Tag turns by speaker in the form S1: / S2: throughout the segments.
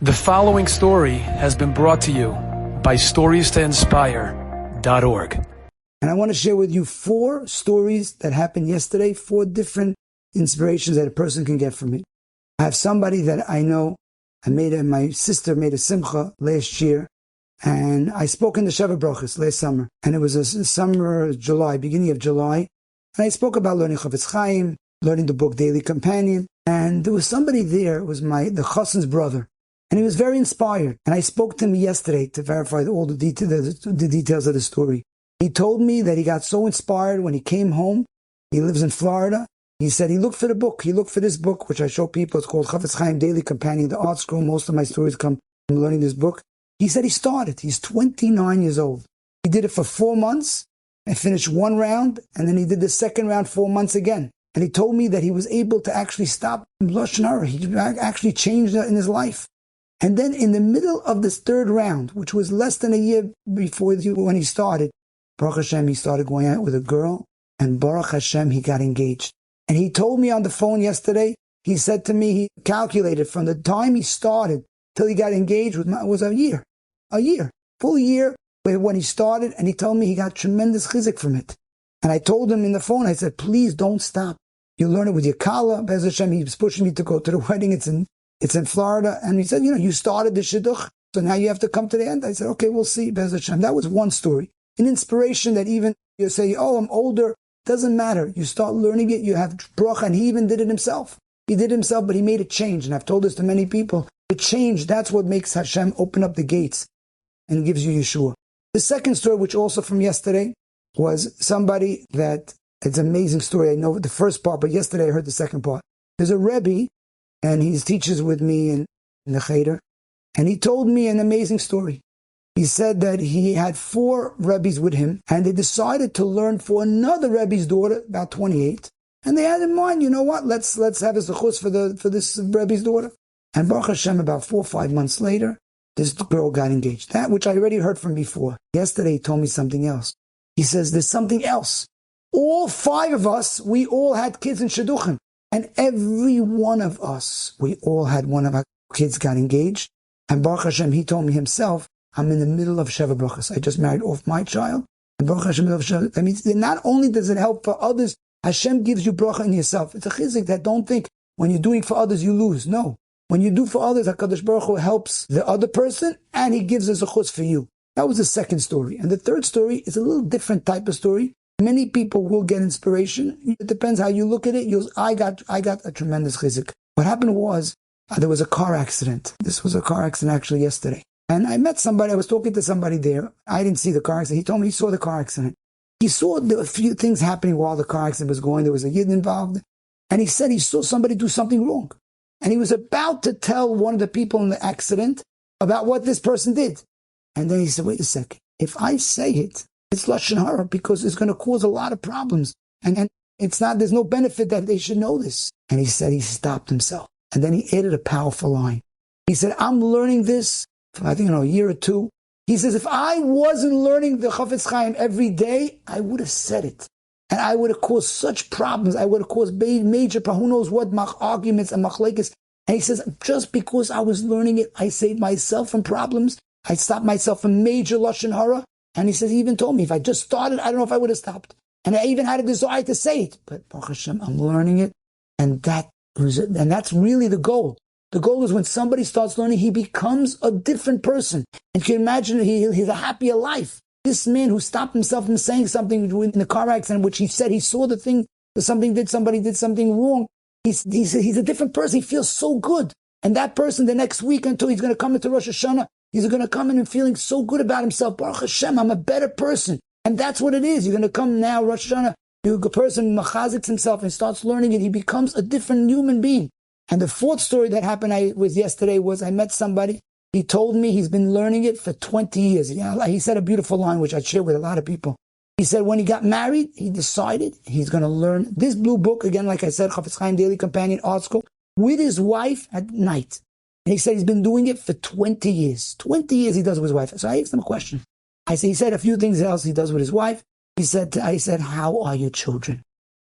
S1: The following story has been brought to you by StoriesToInspire.org.
S2: And I want to share with you 4 stories that happened yesterday, 4 different inspirations that a person can get from it. I have somebody that I know, my sister made a simcha last year, and I spoke in the Sheva Brachos last summer, and it was a summer, July, beginning of July, and I spoke about learning Chofetz Chaim, learning the book Daily Companion, and there was somebody there, it was the Chassan's brother, and he was very inspired. And I spoke to him yesterday to verify all the details of the story. He told me that he got so inspired when he came home. He lives in Florida. He said he looked for the book. He looked for this book, which I show people. It's called Chofetz Chaim Daily Companion, the art scroll. Most of my stories come from learning this book. He said he started. He's 29 years old. He did it for 4 months and finished 1 round. And then he did the second round 4 months again. And he told me that he was able to actually stop Lashon Hara. He actually changed in his life. And then in the middle of this 3rd round, which was less than a year before when he started, Baruch Hashem, he started going out with a girl, and Baruch Hashem, he got engaged. And he told me on the phone yesterday, he said to me, he calculated from the time he started till he got engaged was a year, full year when he started, and he told me he got tremendous chizik from it. And I told him in the phone, I said, please don't stop. You learn it with your kala. Be'ez Hashem, he was pushing me to go to the wedding. It's in Florida. And he said, you started the shidduch, so now you have to come to the end. I said, okay, we'll see. Be'ez Hashem. That was one story. An inspiration that even you say, I'm older. Doesn't matter. You start learning it. You have bracha. And he even did it himself. He did it himself, but he made a change. And I've told this to many people. The change, that's what makes Hashem open up the gates and gives you Yeshua. The second story, which also from yesterday, was somebody that, it's an amazing story. I know the first part, but yesterday I heard the second part. There's a Rabbi, and he teaches with me in the Hara, and he told me an amazing story. He said that he had 4 Rabbis with him, and they decided to learn for another Rabbi's daughter, about 28, and they had in mind, you know what, let's have a zechus for this Rabbi's daughter. And Baruch Hashem, about 4 or 5 months later, this girl got engaged. That which I already heard from before. Yesterday he told me something else. He says, there's something else. All 5 of us, we all had kids in shidduchim. And every one of us, we all had one of our kids got engaged. And Baruch Hashem, he told me himself, I'm in the middle of Sheva Brachos. I just married off my child. And Baruch Hashem, that means not only does it help for others, Hashem gives you bracha in yourself. It's a chizik that don't think when you're doing for others, you lose. No. When you do for others, HaKadosh Baruch Hu helps the other person and he gives us a chutz for you. That was the second story. And the third story is a little different type of story. Many people will get inspiration. It depends how you look at it. I got a tremendous chizik. What happened was, there was a car accident. This was a car accident actually yesterday. And I met somebody, I was talking to somebody there. I didn't see the car accident. He told me he saw the car accident. He saw a few things happening while the car accident was going. There was a yid involved. And he said he saw somebody do something wrong. And he was about to tell one of the people in the accident about what this person did. And then he said, wait a second. If I say it, it's Lashon Hara because it's going to cause a lot of problems. And it's not, there's no benefit that they should know this. And he said he stopped himself. And then he added a powerful line. He said, I'm learning this for, I think, a year or 2. He says, if I wasn't learning the Chofetz Chaim every day, I would have said it. And I would have caused such problems. I would have caused major, who knows what, arguments and machlekes. And he says, just because I was learning it, I saved myself from problems. I stopped myself from major Lashon Hara. And he says, he even told me, if I just started, I don't know if I would have stopped. And I even had a desire to say it. But Baruch Hashem, I'm learning it. And that's really the goal. The goal is when somebody starts learning, he becomes a different person. And you can imagine he's a happier life. This man who stopped himself from saying something in the car accident, which he said he saw the thing, somebody did something wrong. He's a different person. He feels so good. And that person, the next week until he's going to come into Rosh Hashanah, he's going to come in and feeling so good about himself. Baruch Hashem, I'm a better person. And that's what it is. You're going to come now, Rosh Hashanah, a person machazits himself and starts learning it. He becomes a different human being. And the 4th story that happened was yesterday was I met somebody. He told me he's been learning it for 20 years. He said a beautiful line, which I share with a lot of people. He said when he got married, he decided he's going to learn this blue book, again, like I said, Chofetz Chaim Daily Companion Art School, with his wife at night. And he said he's been doing it for 20 years. 20 years he does it with his wife. So I asked him a question. He said a few things else he does with his wife. I said, how are your children?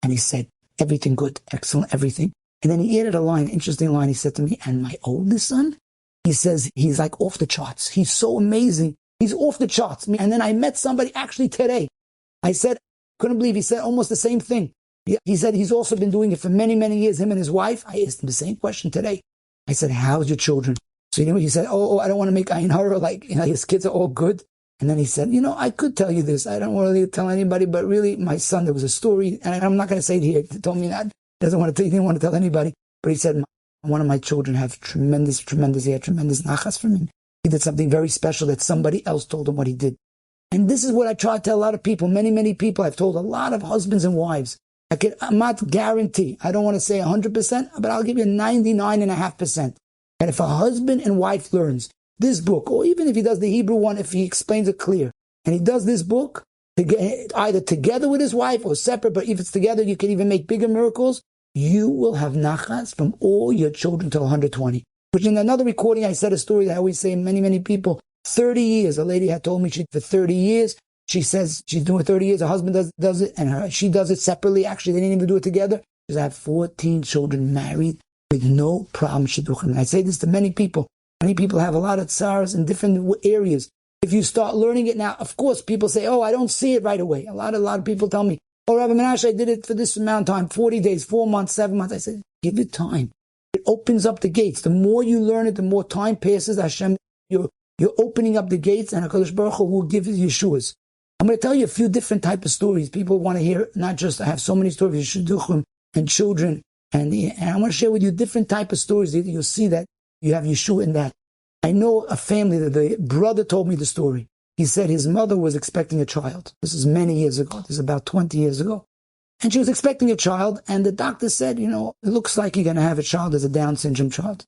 S2: And he said, everything good, excellent, everything. And then he added a line, interesting line. He said to me, and my oldest son, He says he's like off the charts. He's so amazing. He's off the charts. And then I met somebody actually today. I said, couldn't believe he said almost the same thing. He said he's also been doing it for many, many years, him and his wife. I asked him the same question today. I said, how's your children? So you know, he said, oh, I don't want to make ayin hara, like, his kids are all good. And then he said, I could tell you this. I don't want to tell anybody, but really, my son, there was a story, and I'm not going to say it here. He told me that. He didn't want to tell anybody. But he said, one of my children had tremendous nachas from him. He did something very special that somebody else told him what he did. And this is what I try to tell a lot of people, many people. I've told a lot of husbands and wives. I'm not guarantee. I don't want to say 100%, but I'll give you 99.5%. And if a husband and wife learns this book, or even if he does the Hebrew one, if he explains it clear, and he does this book, either together with his wife or separate, but if it's together, you can even make bigger miracles, you will have nachas from all your children till 120. Which in another recording, I said a story that I always say many people, 30 years, a lady had told me for 30 years, she says she's doing 30 years, her husband does it, and she does it separately. Actually, they didn't even do it together. She says, I have 14 children married with no problem shidduchim. And I say this to many people. Many people have a lot of tsars in different areas. If you start learning it now, of course, people say, I don't see it right away. A lot of people tell me, Rabbi Menache, I did it for this amount of time, 40 days, 4 months, 7 months. I said, give it time. It opens up the gates. The more you learn it, the more time passes. Hashem, you're opening up the gates, and HaKadosh Baruch Hu will give you Yeshuas. I'm going to tell you a few different types of stories. People want to hear, not just, I have so many stories, shidduchim and children, and I want to share with you different types of stories. You'll see that you have Yeshua in that. I know a family that the brother told me the story. He said his mother was expecting a child. This is many years ago. This is about 20 years ago. And she was expecting a child, and the doctor said, it looks like you're going to have a child as a Down syndrome child.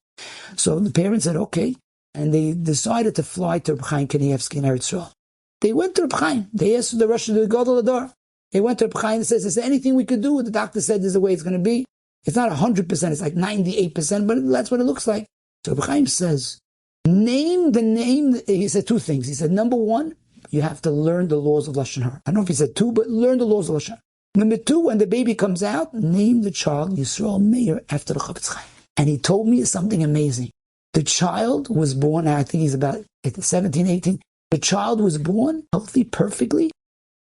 S2: So the parents said, okay. And they decided to fly to Rabbi Chaim Kanievsky in Eretz Yisrael. They went to Rabbi Chaim. They asked the Rosh Gadol Adar. They went to Rabbi Chaim and says, is there anything we could do? The doctor said, this is the way it's going to be. It's not 100%, it's like 98%, but that's what it looks like. So Rabbi Chaim says, name the name. He said two things. He said, number one, you have to learn the laws of Lashon Hara. I don't know if he said two, but learn the laws of Lashon Hara. Number two, when the baby comes out, name the child Yisrael Meir after the Chofetz Chaim. And he told me something amazing. The child was born, I think he's about 17, 18. The child was born healthy, perfectly.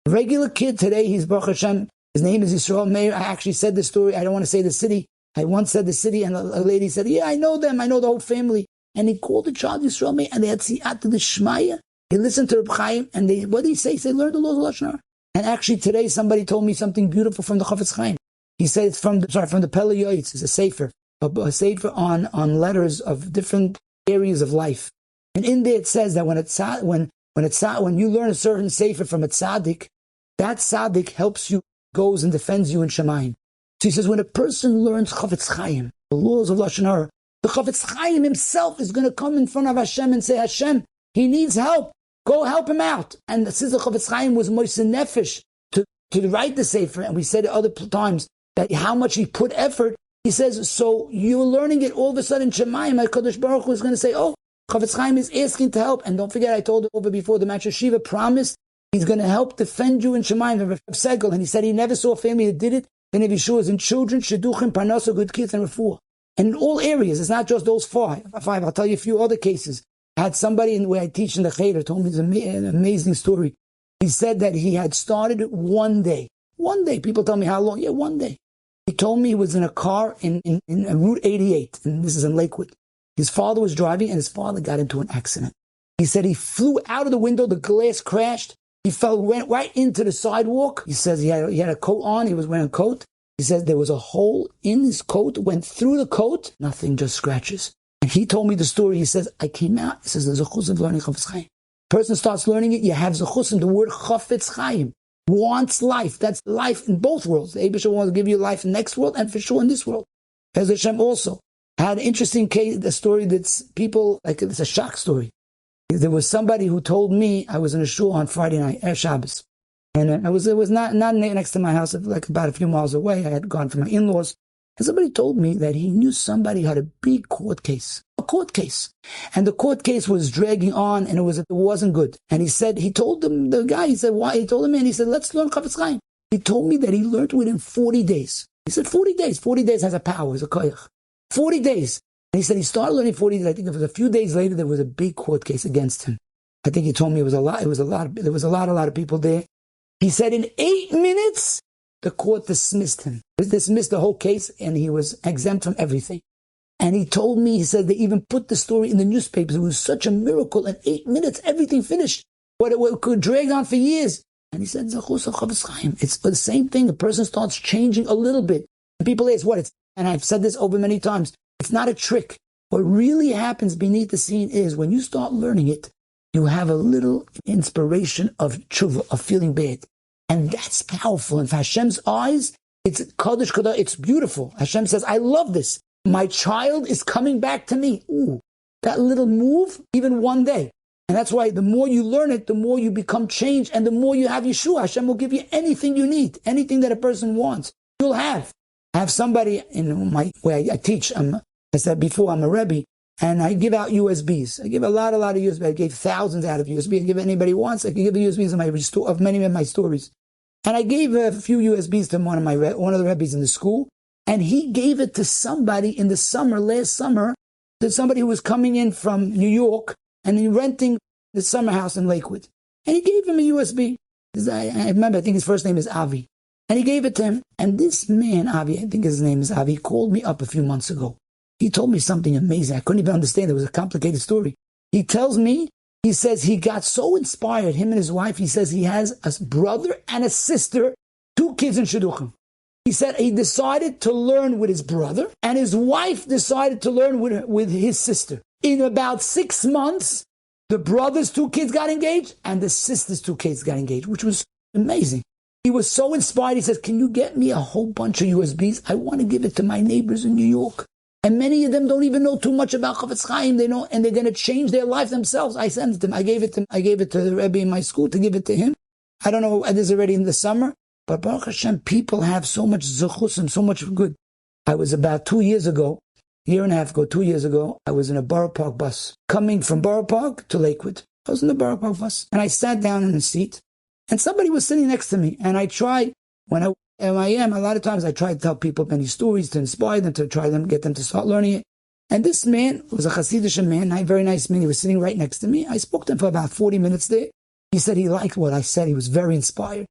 S2: Regular kid today, he's Baruch Hashem. His name is Yisrael Meir. I actually said the story. I don't want to say the city. I once said the city, and a lady said, yeah, I know them. I know the whole family. And he called the child Yisrael Meir, and they had Siyat to the Shmaya. He listened to Reb Chaim, and what did he say? He said, learn the laws of Lashon Hara. And actually today, somebody told me something beautiful from the Chofetz Chaim. He said it's from the Pele Yoetz. It's a sefer on letters of different areas of life. And in there it says that when you learn a certain sefer from a tzaddik, that tzaddik helps you, goes and defends you in Shemayim. So he says, when a person learns Chofetz Chaim, the laws of Lashon Hara, the Chofetz Chaim himself is going to come in front of Hashem and say, Hashem, he needs help. Go help him out. And the Sister Chofetz Chaim was Moise Nefesh to write the sefer. And we said it other times that how much he put effort. He says, so you're learning it all of a sudden, Shemayim, HaKadosh Baruch Hu is going to say, oh, Chofetz Chaim is asking to help. And don't forget, I told it over before, the Master Shiva promised he's going to help defend you in Shemayim, the Yecheskel. And he said he never saw a family that did it. Then if Yeshua is in children, Shidduchim, Parnasa, good kids, and Refuah. And in all areas, it's not just those five. I'll tell you a few other cases. I had somebody in the way I teach in the Cheder told me an amazing story. He said that he had started it one day. One day. People tell me how long. Yeah, one day. He told me he was in a car in Route 88, and this is in Lakewood. His father was driving, and his father got into an accident. He said he flew out of the window, the glass crashed. He went right into the sidewalk. He says he had a coat on. He was wearing a coat. He said there was a hole in his coat, went through the coat, nothing, just scratches. And he told me the story. He says, I came out. He says, there's a chus of learning Chofetz Chaim. Person starts learning it, you have zechusim. The word Chofetz Chaim wants life. That's life in both worlds. The Eibusher wants to give you life in the next world and for sure in this world. As Hashem also had an interesting case, a story that's people, like it's a shock story. There was somebody who told me, I was in a shul on Friday night, Shabbos. And it was not next to my house, like about a few miles away. I had gone for my in-laws. And somebody told me that he knew somebody who had a big court case. And the court case was dragging on, and it wasn't good. And he told him, the guy, he said, why? He told him, and he said, let's learn Chofetz Chaim. He told me that he learned within 40 days. He said 40 days. 40 days has a power, has a koyach. 40 days. And he said he started learning 40 days. I think it was a few days later, there was a big court case against him. I think he told me there was a lot of people there. He said in 8 minutes, the court dismissed him. Dismissed the whole case, and he was exempt from everything. And he told me, he said they even put the story in the newspapers. It was such a miracle. In 8 minutes, everything finished. What it could drag on for years. And he said, it's the same thing. The person starts changing a little bit. And people ask what it's, and I've said this over many times, it's not a trick. What really happens beneath the scene is when you start learning it, you have a little inspiration of tshuva, of feeling bad. And that's powerful. And for Hashem's eyes, it's Kodesh Kodesh, it's beautiful. Hashem says, I love this. My child is coming back to me. Ooh, that little move, even one day. And that's why the more you learn it, the more you become changed, and the more you have Yeshua. Hashem will give you anything you need, anything that a person wants. You'll have. I have somebody in my way I teach. I said before, I'm a Rabbi, and I give out USBs. I give a lot of USBs. I gave thousands out of USB. I give anybody who wants. I can give the USBs of many of my stories. And I gave a few USBs to one of the rabbis in the school, and he gave it to somebody in the summer, last summer, to somebody who was coming in from New York and renting the summer house in Lakewood. And he gave him a USB. I remember, I think his first name is Avi. And he gave it to him. And this man, Avi, I think his name is Avi, called me up a few months ago. He told me something amazing. I couldn't even understand. It was a complicated story. He tells me, he says he got so inspired, him and his wife, he says he has a brother and a sister, 2 kids in Shidduchim. He said he decided to learn with his brother, and his wife decided to learn with his sister. In about 6 months, the brother's 2 kids got engaged, and the sister's 2 kids got engaged, which was amazing. He was so inspired. He says, can you get me a whole bunch of USBs? I want to give it to my neighbors in New York. And many of them don't even know too much about Chafetz Chaim. They know, and they're going to change their life themselves. I sent it to him. I gave it to the Rabbi in my school to give it to him. I don't know, it is already in the summer. But Baruch Hashem, people have so much zechus and so much good. I was about 2 years ago, year and a half ago, 2 years ago, I was in a Borough Park bus, coming from Borough Park to Lakewood. I was in the Borough Park bus, and I sat down in a seat, and somebody was sitting next to me, and I try, when a lot of times I try to tell people many stories to inspire them, to try them, get them to start learning it. And this man was a Hasidic man, a very nice man. He was sitting right next to me. I spoke to him for about 40 minutes there. He said he liked what I said. He was very inspired.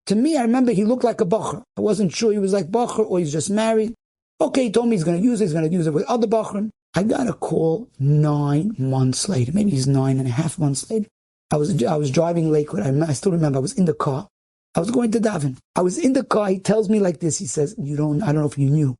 S2: To me, I remember he looked like a bacher. I wasn't sure he was like bacher or he's just married. Okay, he told me he's going to use it with other bachrim. I got a call 9 months later. Maybe he's 9.5 months later. I was driving Lakewood. I still remember I was in the car. I was going to daven. I was in the car. He tells me like this. He says, I don't know if you knew.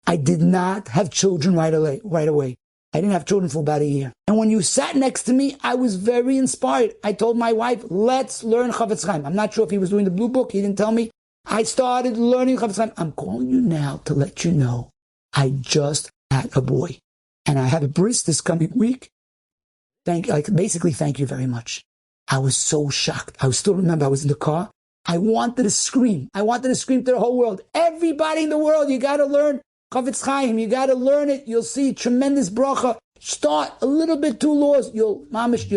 S2: I did not have children right away. I didn't have children for about a year. And when you sat next to me, I was very inspired. I told my wife, let's learn Chafetz Chaim. I'm not sure if he was doing the blue book. He didn't tell me. I started learning Chafetz Chaim. I'm calling you now to let you know I just had a boy. And I have a bris this coming week. Thank you very much. I was so shocked. I still remember I was in the car. I wanted to scream. I wanted to scream to the whole world. Everybody in the world, you got to learn Chafetz Chaim. You got to learn it. You'll see tremendous bracha. Start a little bit 2 laws. You'll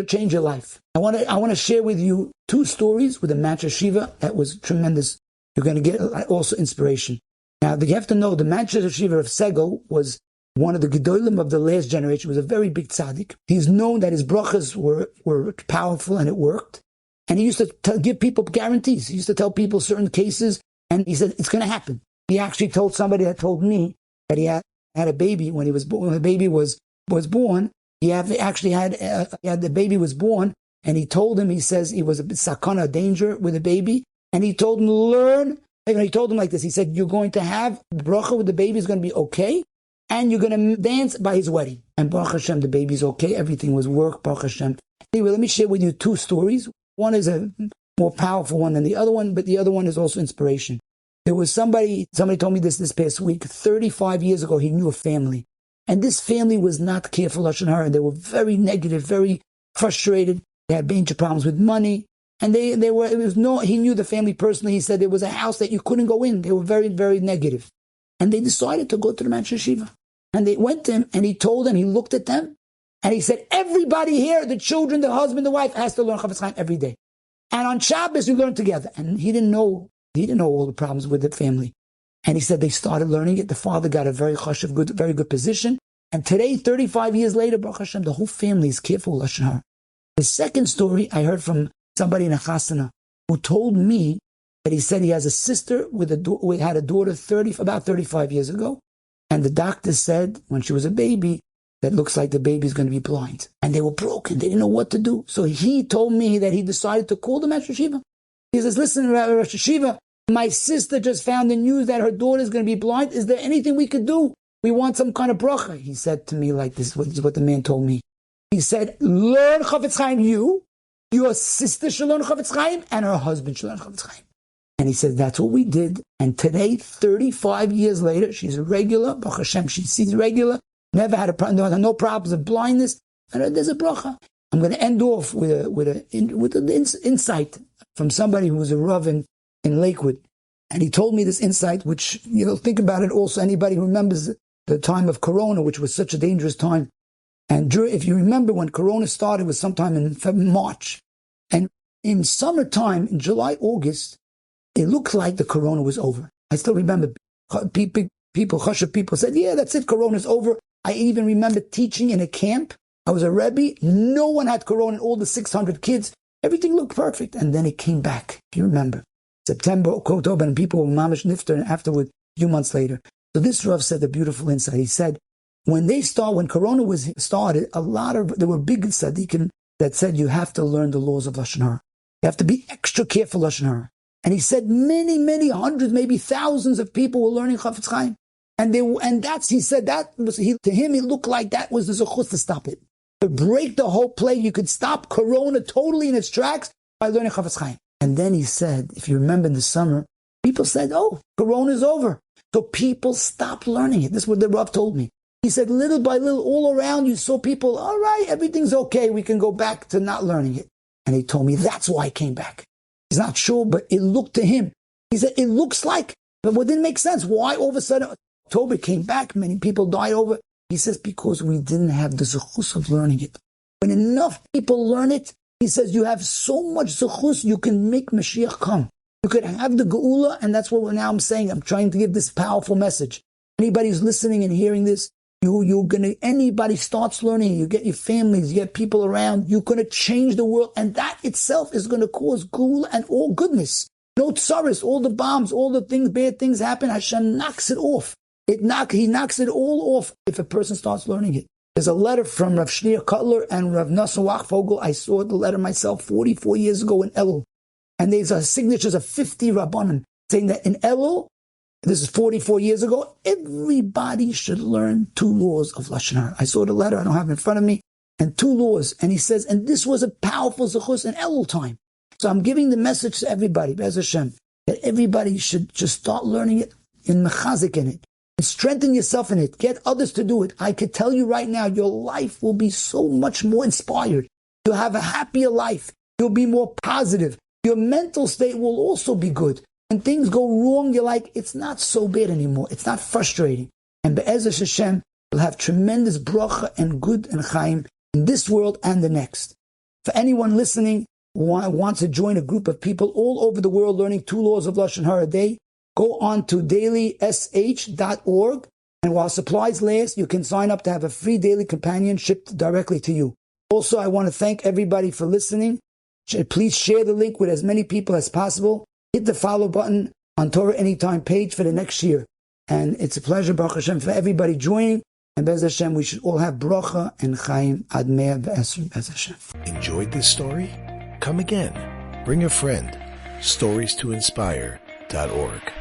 S2: change your life. I want to share with you 2 stories with a Menache Shiva that was tremendous. You're going to get also inspiration. Now, you have to know the Menache Shiva of Segel was one of the Gedolim of the last generation. Was a very big tzaddik. He's known that his brachas were powerful and it worked. And he used to give people guarantees. He used to tell people certain cases, and he said, it's going to happen. He actually told somebody that told me that he had a baby when the baby was born. The baby was born, and he told him, he says he was a bit sakana, danger with the baby, and he told him, he told him like this, he said, you're going to have bracha with the baby is going to be okay, and you're going to dance by his wedding. And Baruch Hashem, the baby's okay, everything was work, Baruch Hashem. Anyway, let me share with you 2 stories. One is a more powerful one than the other one, but the other one is also inspiration. There was somebody told me this past week, 35 years ago, he knew a family. And this family was not careful, Lashon Hara, and they were very negative, very frustrated. They had major problems with money. And he knew the family personally. He said there was a house that you couldn't go in. They were very, very negative. And they decided to go to the Menache Shiva. And they went to him, and he told them, he looked at them, and he said, everybody here, the children, the husband, the wife, has to learn Chafetz Chaim every day. And on Shabbos, we learn together. And he didn't know all the problems with the family. And he said they started learning it. The father got a very chashuv, very good position. And today, 35 years later, Baruch Hashem, the whole family is careful with Lashon Hara. The second story I heard from somebody in a chasana who told me that he said he has a sister who had a daughter about 35 years ago. And the doctor said when she was a baby, that looks like the baby's going to be blind. And they were broken. They didn't know what to do. So he told me that he decided to call the Rosh Yeshiva. He says, listen, Rosh Yeshiva, my sister just found the news that her daughter is going to be blind. Is there anything we could do? We want some kind of bracha. He said to me like this is what the man told me. He said, learn Chafetz Chaim, your sister shall learn Chafetz Chaim, and her husband shall learn Chafetz Chaim. And he said, that's what we did. And today, 35 years later, she's a regular. Baruch Hashem, she sees regular. Never had no problems of blindness. And there's a bracha. I'm going to end off with an insight from somebody who was a Rav in Lakewood. And he told me this insight, which, think about it also, anybody who remembers the time of Corona, which was such a dangerous time. And if you remember when Corona started, it was sometime in March. And in summertime, in July, August, it looked like the Corona was over. I still remember people said, yeah, that's it, Corona's over. I even remember teaching in a camp. I was a Rabbi. No one had Corona, all the 600 kids. Everything looked perfect. And then it came back, if you remember. September, October, and people were mamash nifter, and afterward, a few months later. So this Rav said a beautiful insight. He said, when Corona was started, there were big tzaddikim that said you have to learn the laws of Lashon Hara. You have to be extra careful Lashon Hara. And he said many, many hundreds, maybe thousands of people were learning Chafetz Chaim. To him, it looked like that was the zechus to stop it. To break the whole plague, you could stop Corona totally in its tracks by learning Chafetz Chaim. And then he said, if you remember in the summer, people said, oh, Corona's over. So people stopped learning it. This is what the Rav told me. He said, little by little, all around, you saw people, all right, everything's okay. We can go back to not learning it. And he told me that's why it came back. He's not sure, but it looked to him. He said, it looks like, but what didn't make sense? Why all of a sudden October came back, many people died over? He says, because we didn't have the zechus of learning it. When enough people learn it, he says, you have so much zechus, you can make Mashiach come. You could have the geula, and that's what now I'm saying. I'm trying to give this powerful message. Anybody who's listening and hearing this, anybody starts learning, you get your families, you get people around, you're going to change the world, and that itself is going to cause geula and all goodness. No tsaris, all the bombs, all the things, bad things happen, Hashem knocks it off. He knocks it all off if a person starts learning it. There's a letter from Rav Shneur Cutler and Rav Nassim Wachvogel. I saw the letter myself 44 years ago in Elul. And there's signatures of 50 Rabbanim saying that in Elul, this is 44 years ago, everybody should learn 2 laws of Lashon Hara. I saw the letter, I don't have it in front of me, and 2 laws. And he says, and this was a powerful zechus in Elul time. So I'm giving the message to everybody, Be'ez Hashem, that everybody should just start learning it and mechazik in it. And strengthen yourself in it. Get others to do it. I could tell you right now, your life will be so much more inspired. You'll have a happier life. You'll be more positive. Your mental state will also be good. When things go wrong, you're like, it's not so bad anymore. It's not frustrating. And Be'ez Hashem will have tremendous bracha and good and chaim in this world and the next. For anyone listening who wants to join a group of people all over the world learning 2 laws of Lashon Hara a day, go on to dailysh.org, and while supplies last, you can sign up to have a free daily companion shipped directly to you. Also, I want to thank everybody for listening. Please share the link with as many people as possible. Hit the follow button on Torah Anytime page for the next year. And it's a pleasure, Baruch Hashem, for everybody joining. And Be'ez Hashem, we should all have bracha and chaim ad mea v'esr, Be'ez Hashem.
S3: Enjoyed this story? Come again. Bring a friend. StoriesToInspire.org